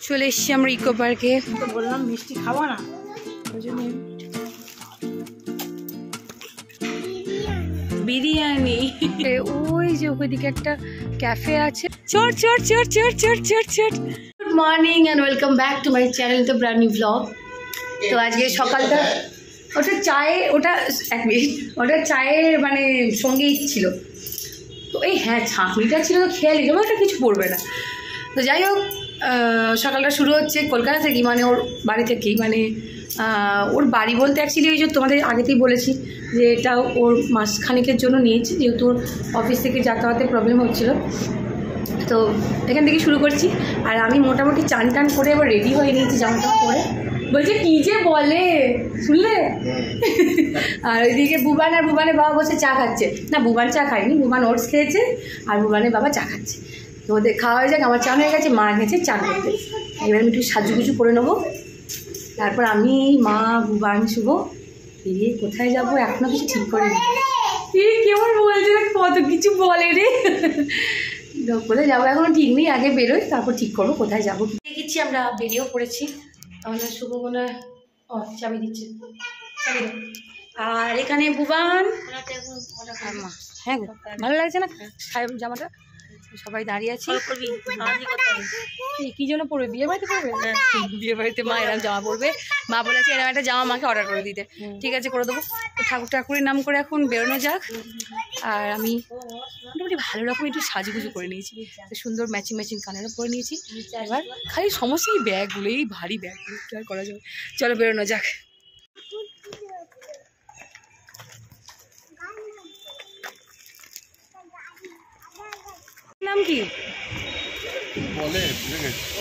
চলে এসছি আমরা ইকো পার্কে। তো বললাম মিষ্টি খাবো না, বিরিয়ানি। ওই যে ওইদিকে একটা ক্যাফে আছে। চট চট চট চট চট চট চট। Good morning and welcome back to my channel the brand new blog. তো আজকে সকালটা ওটা চায়ে, ওটা এক মিনিট, ওটা চায়ের মানে সঙ্গেই ছিল। তো এই হ্যাঁ ছাঁকনিটা ছিল তো খেয়ালি যাবো, ওটা কিছু পড়বে না। তো যাই হোক, সকালটা শুরু হচ্ছে কলকাতা থেকেই, মানে ওর বাড়ি থেকেই, মানে ওর বাড়ি বলতে অ্যাকচুয়ালি ওই যে তোমাদের আগেতেই বলেছি যে এটা ওর মাসখানেকের জন্য নিয়েছি, যেহেতু ওর অফিস থেকে যাতায়াতে প্রবলেম হচ্ছিলো। তো এখান থেকে শুরু করছি। আর আমি মোটামুটি চান টান করে এবার রেডি হয়ে নিয়েছি, জামাটা পরে। বলছে কী যে বলে শুনলে? আর ওইদিকে বুবান আর বুবানের বাবা বসে চা খাচ্ছে। না, বুবান চা খায়নি, বুবান ওটস খেয়েছে আর বুবানের বাবা চা খাচ্ছে। তো ওদের খাওয়া হয়ে যাক, আমার চা হয়ে গেছে, মা গেছে চা করতে। এবার আমি একটু সাজুগুজু করে নেবো, তারপর আমি, মা, বুবান, শুভ বেরিয়ে কোথায় যাবো এখনও কিছু ঠিক করিনি। কেমন বলছে, কত কিছু বলে রে। কোথায় যাবো এখনও ঠিক নেই, আগে বেরোই তারপর ঠিক করবো কোথায় যাবো। দেখেছি আমরা বেরিয়েও পড়েছি। আমাদের শুভ মনে হয় চাবি দিচ্ছে। আর এখানে বুবান, হ্যাঁ গো ভালো লাগছে না জামাটা? সবাই দাঁড়িয়ে আছি। কি জন্য পড়বে? বিয়ে বাড়িতে পড়বে? বিয়ে বাড়িতে মা এরকম জামা পড়বে। মা বলেছে এরকম একটা জামা মাকে অর্ডার করে দিতে। ঠিক আছে, করে দেবো। ঠাকুর ঠাকুরের নাম করে এখন বেরোনো যাক। আর আমি মোটামুটি ভালো রকম একটু সাজুগুজু করে নিয়েছি, সুন্দর ম্যাচিং ম্যাচিং কালারও পরে নিয়েছি। এবার খালি সমস্ত এই ব্যাগগুলো, এই ভারী ব্যাগগুলো কি আর করা যাবে। চলো বেরোনো যাক। নাম কি বলে?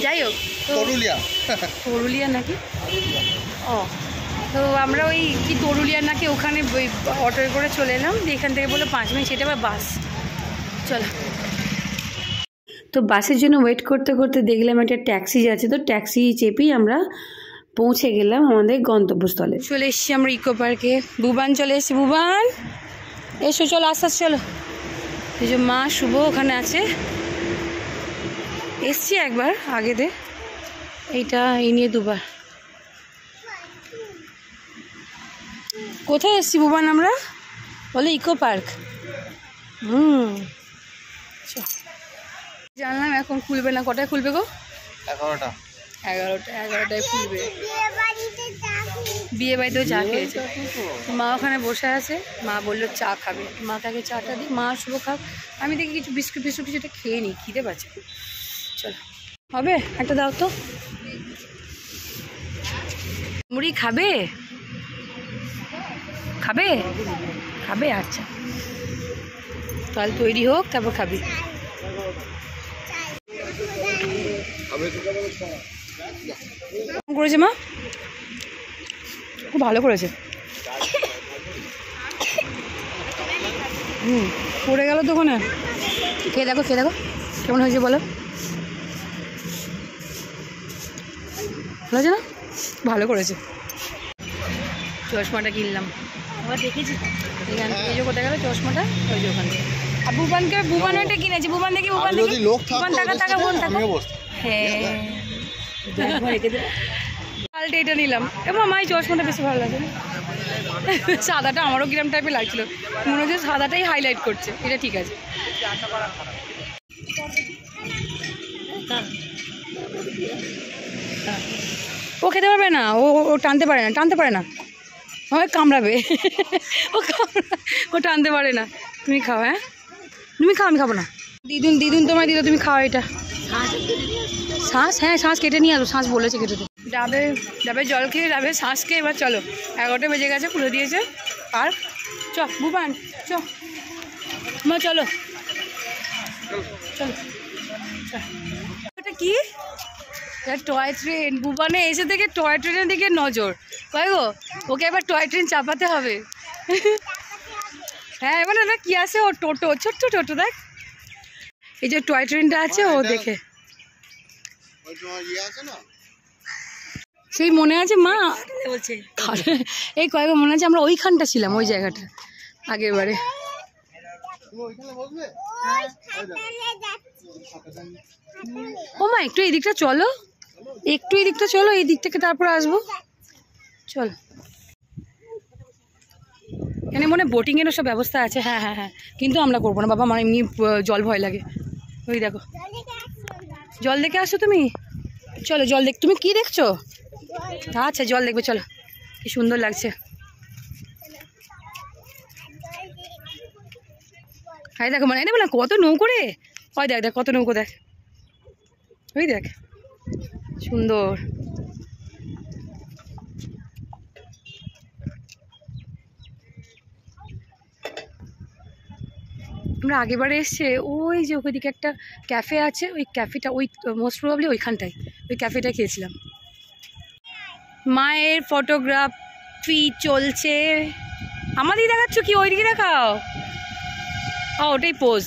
যাই হোক, তরুলিয়া নাকি? ও, তো আমরা ওই কি তরুলিয়া নাকি ওখানে ওই অটোয় করে চলে এলাম। এখান থেকে বললো 5 মিনিট, সেটা আবার বাস। চলো। তো বাসের জন্য ওয়েট করতে করতে দেখলাম একটা ট্যাক্সি যাচ্ছে, তো ট্যাক্সি চেপেই আমরা পৌঁছে গেলাম আমাদের গন্তব্যস্থলে। চলে এসছি আমরা ইকো পার্কে। বুবান চলে এসছি। বুবান এসো, চলো আস্তে আস্তে চলো। এই যে মা, শুভ ওখানে আছে। এসছি একবার আগে দে, এইটা এই নিয়ে দুবার। কোথায় এসছি বুবান আমরা? বলে ইকো পার্ক। জানলাম এখন খুলবে না। কটায় খুলবে গো? 11টায় খুলবে। বিয়ে বাড়িতেও চা খেয়েছে। মা ওখানে বসে আছে, মা বললো চা খাবে। মাকে আগে চাটা দিই, মা শুভ খাক। আমি দেখি কিছু বিস্কুট ফিস্কুট কিছু একটা খেয়ে নিই, খিদে পাচ্ছে। চলো, হবে একটা দাও তো। মুড়ি খাবে? খাবে খাবে, আচ্ছা তাহলে তৈরি হোক, তারপর খাবি। করেছে মা, খুব ভালো করেছে। পড়ে গেল তো ওখানে। খেয়ে দেখো, খেয়ে দেখো কেমন হয়েছে বলো। ভালো আছে না? ভালো করেছে। চশমাটা কিনলাম, আবার দেখেছি এখান থেকে। যে কোথায় গেল চশমাটা? ওই যে ওখান থেকে। আর বুবানকে, বুবান ওইটা কিনেছি। বুবান দেখি, বুবান দেখি, বুবান টাকা টাকা বোন টাকা। হ্যাঁ, পাল্টে এটা নিলাম। এবার মা এই চশমাটা বেশি ভালো লাগে। সাদাটা আমারও কিরম টাইপের লাগছিল, মনে হচ্ছে সাদাটাই হাইলাইট করছে। এটা ঠিক আছে। ও খেতে পারবে না, ও টানতে পারে না, টানতে পারে না, আমাকে কামড়াবে। ও টানতে পারে না। তুমি খাও, হ্যাঁ তুমি খাও, আমি খাবো না। দিদুন, দিদুন তোমায় দিল, তুমি খাও এটা। শ্বাস, হ্যাঁ শ্বাস কেটে নিয়ে আসো, শ্বাস বলেছে কেটে তো। ডাবে জল খেয়ে, ডাবে শ্বাস খেয়ে এবার চলো। 11টা বেজে গেছে, খুলে দিয়েছে পার্ক। চ বুবান, চ মা, চলো চলো। ওটা কি? Toy train. বুবানে এসে থেকে টয় ট্রেনের দিকে নজর। কয় গো, ওকে এবার টয় ট্রেন চাপাতে হবে। হ্যাঁ এবার না কি আছে, ও টোটো, ছোট্ট টোটো দেখ। এই যে টয় ট্রেনটা আছে, ও দেখে সেই মনে আছে মা বলছে। এই কয়েকবার মনে আছে আমরা ওইখানটা ছিলাম, ওই জায়গাটা আগের বারে। ও মা একটু এদিকটা চলো। একটু এই দিকটা চলো, এই দিক থেকে তারপর আসবো। চল, এখানে মনে বোটিংয়েরও সব ব্যবস্থা আছে। হ্যাঁ হ্যাঁ হ্যাঁ, কিন্তু আমরা করবো না বাবা, আমার এমনি জল ভয় লাগে। ওই দেখো, জল দেখে আসো তুমি। চলো জল দেখ, তুমি কি দেখছো? আচ্ছা জল দেখবে, চলো। কি সুন্দর লাগছে। হাই দেখো, মানে না কত নৌকো রে। ওই দেখ দেখ কত নৌকো, দেখ ওই দেখ, সুন্দর। আমরা আগেবারে এসছে ওই যে ওইদিকে একটা ক্যাফে আছে, ওই ক্যাফেটা ওই মোস্ট প্রবাবলি ওইখানটায়, ওই ক্যাফেটায় খেয়েছিলাম। মায়ের ফটোগ্রাফি চলছে। আমাদেরই দেখাচ্ছ কি? ওইদিকে দেখাও। ও ওটাই পোজ।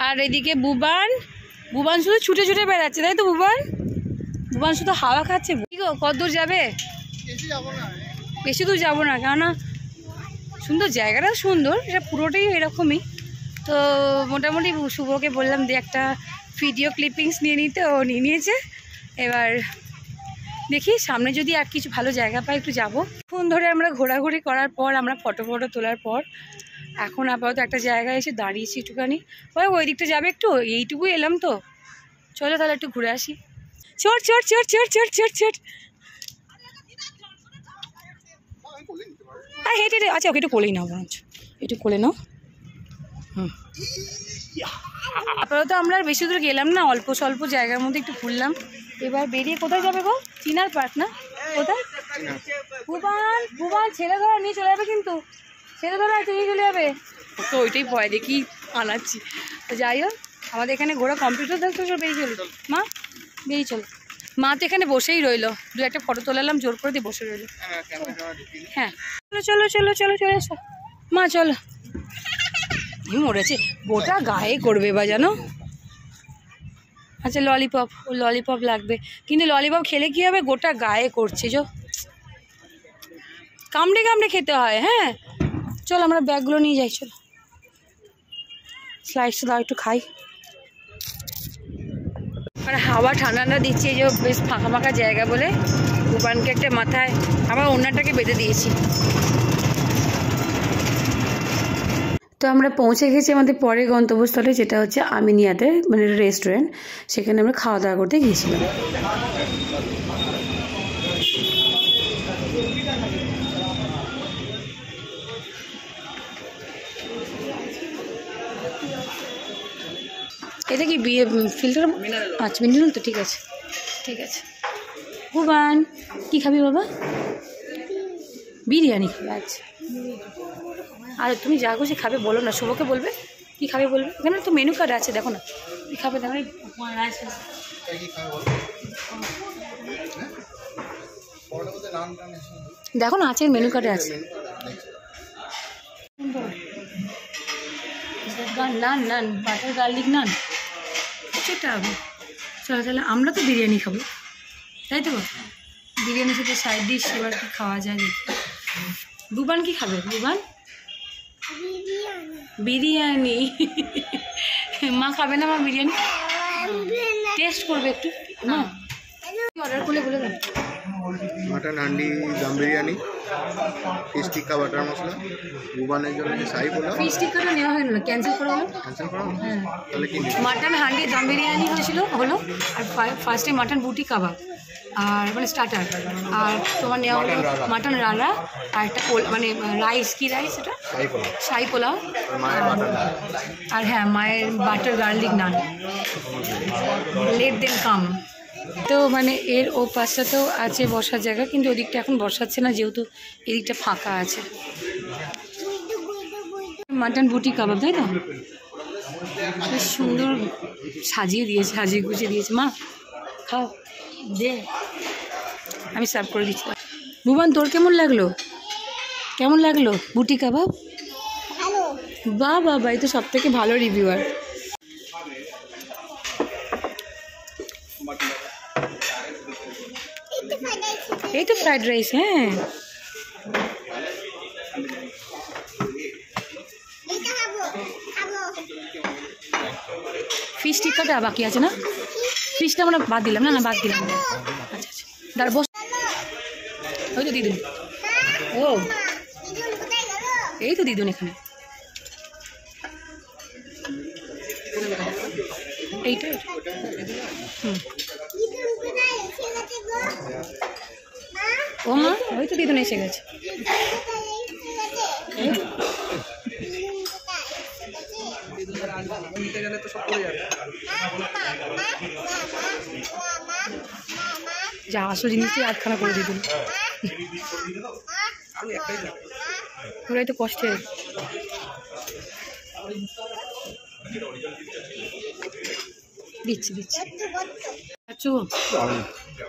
আর এদিকে বুবান, বুবান শুধু ছুটে ছুটে বেড়াচ্ছে, তাই তো বুবান? বুবান শুধু হাওয়া খাচ্ছে। কি গো, কত দূর যাবে? বেশি দূর যাবো না, কেননা সুন্দর জায়গাটা, সুন্দর, এটা পুরোটাই এরকমই। তো মোটামুটি শুভকে বললাম যে একটা ভিডিও ক্লিপিংস নিয়ে নিতে, ও নিয়ে নিয়েছে। এবার দেখি সামনে যদি আর কিছু ভালো জায়গা পাই একটু যাবো। ফোন ধরে আমরা ঘোরাঘুরি করার পর, আমরা ফটো তোলার পর এখন আপাতত একটা জায়গায় এসে দাঁড়িয়েছি একটুখানি। ওই দিকটা যাবে একটু, এইটুকু এলাম তো, চলো তাহলে একটু ঘুরে আসি। চট চট চট চট চট চট চট। হ্যাঁ হেঁটে হেঁটে, আচ্ছা ওকে একটু কোলেই নাও, বরঞ্চ একটু কোলে নাও। আপাতত আমরা আর বেশি দূর গেলাম না, অল্প স্বল্প জায়গার মধ্যে একটু ঘুরলাম। এবার বেরিয়ে কোথায় যাবে গো? চিনার পার্ক না? কোথায়? ভুবান, ভুবান ছেলে ধরা নিয়ে চলে যাবে, কিন্তু ছেলে ধরা আছে নিয়ে চলে যাবে। তো ওইটাই ভয় দেখি আনাচ্ছি। তো যাই হোক, আমাদের এখানে ঘোরা কমপ্লিট দেখতে সব বেরিয়ে চলো। মা বেরিয়ে চলো। মা তো এখানে বসেই রইলো, দু একটা ফটো তোলালাম, জোর করে দিয়ে বসে রইলো। হ্যাঁ চলো চলো চলো চলে এসো মা, চলো। মরেছে, গোটা গায়ে করবে বা জানো। আচ্ছা ললিপপ, ও ললিপপ লাগবে, কিন্তু ললিপপ খেলে কি হবে, গোটা গায়ে করছে। যো কামড়ে কামড়ে খেতে হয়। হ্যাঁ চলো আমরা ব্যাগগুলো নিয়ে যাই, চলো। স্লাইসটা দাও একটু খাই। আর হাওয়া ঠান্ডা ঠান্ডা দিচ্ছে, এই যে বেশ ফাঁকা ফাঁকা জায়গা বলে ভুবানকে একটা মাথায় আবার ওড়নাটাকে বেঁধে দিয়েছি। তো আমরা পৌঁছে গেছি আমাদের পরের গন্তব্যস্থলে, যেটা হচ্ছে আমিনিয়াতে, মানে রেস্টুরেন্ট। সেখানে আমরা খাওয়া দাওয়া করতে গিয়েছিলাম। এটা কি বিয়ে ফিল্টার? আচ্ছা মিনারেল তো, ঠিক আছে ঠিক আছে। ভুবান কী খাবি বাবা? বিরিয়ানি খাবে? আচ্ছা, আর তুমি যা খুশি খাবে বলো না, শুভকে বলবে কী খাবে বলবে। এখানে তো মেনু কার্ড আছে, দেখো না কী খাবে। দেখো দেখো না, আছে মেনু কার্ডে আছে। নান নান, বাটার গার্লিক নান, সেটা হবে। চলো তাহলে আমরা তো বিরিয়ানি খাবো, তাই তো? বিরিয়ানির সাথে সাইড ডিশ এবার কি খাওয়া যায় দেখি। বুবান কি খাবে? বুবান বিরিয়ানি। মা খাবে না মা বিরিয়ানি? টেস্ট করবে একটু মা, অর্ডার করলে বলে দেন। মাটন হান্ডি দম বিরিয়ানি, ফিশ টিক্কা বাটার মশলা, বুবানের জন্য শাহি পোলাও। ফিশ টিক্কাটা নেওয়া হয় না, ক্যান্সেল করা হলো। ক্যান্সেল করা হলো? হ্যাঁ, তাহলে কি মাটন হান্ডি দম বিরিয়ানি হলো। আর ফার্স্টে মাটন বুটি কাবাব, আর মানে স্টার্টার। আর তোমার নেওয়া হলো মাটন রালা, আর একটা মানে রাইস, কি রাইস এটা? শাহি পোলাও। আর হ্যাঁ মায়ের বাটার গার্লিক নান। লেট দেন কাম। তো মানে এর ও পাশটাতেও আছে বসার জায়গা, কিন্তু ওদিকটা এখন বসাচ্ছে না, যেহেতু এদিকটা ফাঁকা আছে। মাটন বুটি কাবাব, তাই তো? বেশ সুন্দর সাজিয়ে গুছিয়ে দিয়েছে। মা খাও, দে আমি সার্ভ করে দিচ্ছি। ভুবান তোর কেমন লাগলো বুটি কাবাব? বাহ বাবা, এই তো সব থেকে ভালো রিভিউয়ার। এই তো ফ্রাইড রাইস। হ্যাঁ ফিশ টিক্কাটা বাকি আছে না? ফিশটা আমরা বাদ দিলাম না বাদ দিলাম। আচ্ছা আচ্ছা দাঁড় বস, ওই তো দিদুন। ও এই তো দিদুন এখানে, এইটা। ও মা, ওই তো দিদুন এসে গেছে। যা আসল জিনিসটি আটখানা করে দিদুন, ওরাই তো কষ্টের। দিচ্ছি দিচ্ছি। খাচ্ছ?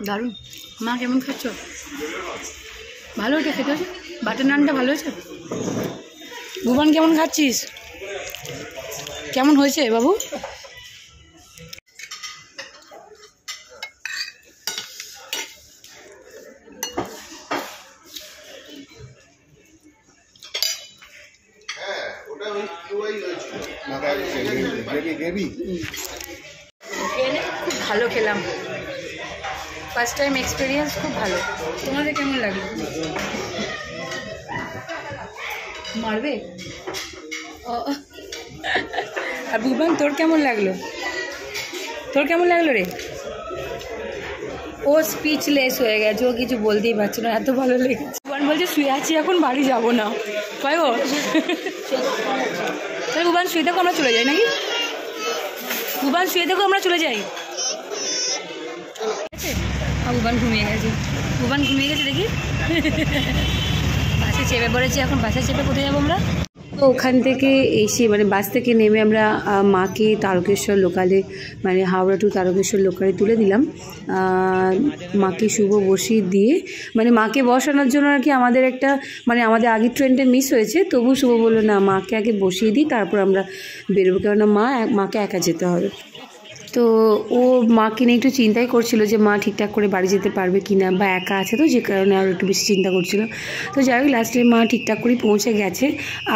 দারুণ। মা কেমন খাচ্ছ? ভালো ওটা খেতে হয়েছে, বাটার নানটা ভালো হয়েছে। ভুবন কেমন খাচ্ছিস? কেমন হয়েছে বাবু? খুব ভালো খেলাম, ফার্স্ট টাইম এক্সপিরিয়েন্স, খুব ভালো। তোমাদের কেমন লাগলো? মারবে? আর ভুবন তোর কেমন লাগলো? তোর কেমন লাগলো রে? ও স্পিচলেস হয়ে গেছে, ও কিছু বলতেই পারছে না, এত ভালো লেগেছে। ভুবন বলছে শুয়ে আছি এখন, বাড়ি যাবো না। তাই ও তাহলে ভুবন শুয়ে থাকো, আমরা চলে যাই নাকি? ভুবন শুয়ে থাকো, আমরা চলে যাই। ভুবন ঘুমিয়ে গেছে, ভুবন ঘুমিয়ে গেছে দেখি। বাসে চেপে পড়েছি, এখন বাসে চেপে কোথায় যাবো আমরা? তো ওখান থেকে এসে মানে বাস থেকে নেমে আমরা মাকে তারকেশ্বর লোকালে মানে হাওড়া টু তারকেশ্বর লোকালে তুলে দিলাম। মাকে শুভ বসিয়ে দিয়ে মানে মাকে বসানোর জন্য আর কি আমাদের একটা মানে আমাদের আগের ট্রেনটা মিস হয়েছে, তবু শুভ বললো না মাকে আগে বসিয়ে দিই তারপর আমরা বেরোবো, কেননা মাকে একা যেতে হবে। তো ও মাকে নিয়ে একটু চিন্তাই করছিল যে মা ঠিকঠাক করে বাড়ি যেতে পারবে কি না, বা একা আছে তো যে কারণে আরও একটু বেশি চিন্তা করছিল। তো যাই হোক লাস্টে মা ঠিকঠাক করেই পৌঁছে গেছে।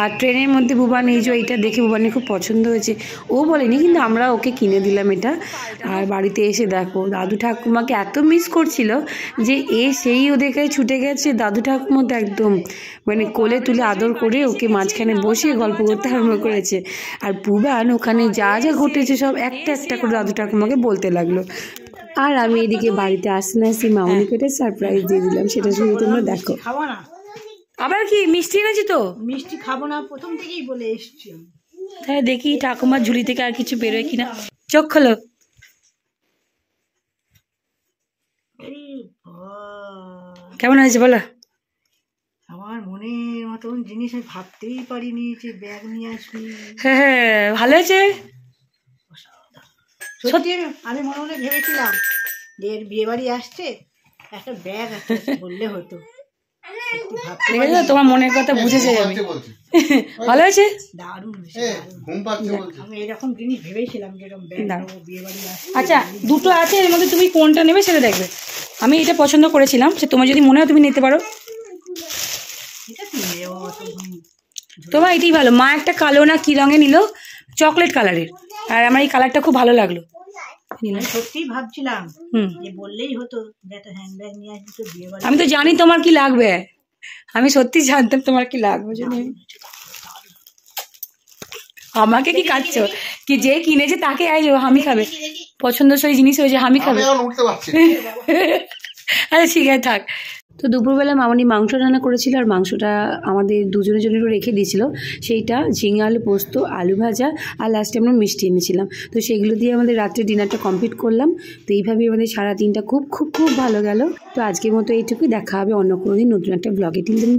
আর ট্রেনের মধ্যে ভুবন এই যে এইটা দেখে ভুবনের খুব পছন্দ হয়েছে, ও বলেনি কিন্তু আমরা ওকে কিনে দিলাম এটা। আর বাড়িতে এসে দেখো দাদু ঠাকুমাকে এত মিস করছিল যে সেই ওদের কাছে ছুটে গেছে, দাদু ঠাকুমা তো একদম মানে কোলে তুলে আদর করে ওকে মাঝখানে বসিয়ে গল্প করতে আরম্ভ করেছে। আর ভুবন ওখানে যা যা ঘটেছে সব একটা একটা করে দাদু ঠাকুমাকে বলতে লাগলো। আর আমি এদিকে বাড়িতে আসতে না আসি মামনিকে একটা সারপ্রাইজ দিয়ে দিলাম, সেটা শুধু তোমরা দেখো। খাবো না? আবার কি মিষ্টি এনেছি তো? মিষ্টি খাবো না প্রথম থেকেই বলে এসছি। হ্যাঁ দেখি ঠাকুমার ঝুলি থেকে আর কিছু বেরোয় কিনা। চোখ খোলো। কেমন হয়েছে বলো? আমার মনের মতন জিনিস আমি ভাবতেই পারিনি যে ব্যাগ নিয়ে আসবি। হ্যাঁ হ্যাঁ ভালো হয়েছে সত্যি। আমি মনে মনে ভেবেছিলাম যে এর বিয়ে বাড়ি আসছে, একটা ব্যাগ একটা বললে হতো। তোমার মনের কথা বুঝেছে আমি। ভালো হয়েছে, দারুণ। আমি এরকম জিনিস ভেবেছিলাম যে এরকম ব্যাগ বিয়ে বাড়ি আসছে। আচ্ছা দুটো আছে, এর মধ্যে তুমি কোনটা নেবে সেটা দেখবে। আমি এটা পছন্দ করেছিলাম, সে তোমার যদি মনে হয় তুমি নিতে পারো। তোমার এটাই ভালো। মা একটা কালো না কি রঙে নিল, চকলেট কালারের, আর আমার এই কালারটা খুব ভালো লাগলো। সত্যিই ভাবছিলাম যে বললেই হতো যে একটা হ্যান্ডব্যাগ নিয়ে আসবি তো বিয়ে বাড়ি। আমি তো জানি তোমার কি লাগবে, আমি সত্যি জানতাম তোমার কি লাগবে। আমাকে কি কাটছ কি, যে কিনেছে তাকে হামি খাবে, পছন্দসই জিনিস হয়েছে হামি খাবে। আচ্ছা ঠিক আছে থাক। তো দুপুরবেলা মামনি মাংস রান্না করেছিল, আর মাংসটা আমাদের দুজনের জন্য রেখে দিয়েছিল। সেইটা ঝিঙে আলু পোস্ত, আলু ভাজা, আর লাস্টে আমরা মিষ্টি এনেছিলাম। তো সেগুলো দিয়ে আমাদের রাত্রে ডিনারটা কমপ্লিট করলাম। তো এইভাবেই আমাদের সারা দিনটা খুব খুব খুব ভালো গেল। তো আজকের মতো এইটুকুই, দেখা হবে অন্য কোনো দিন নতুন একটা ব্লগে। 3 দিন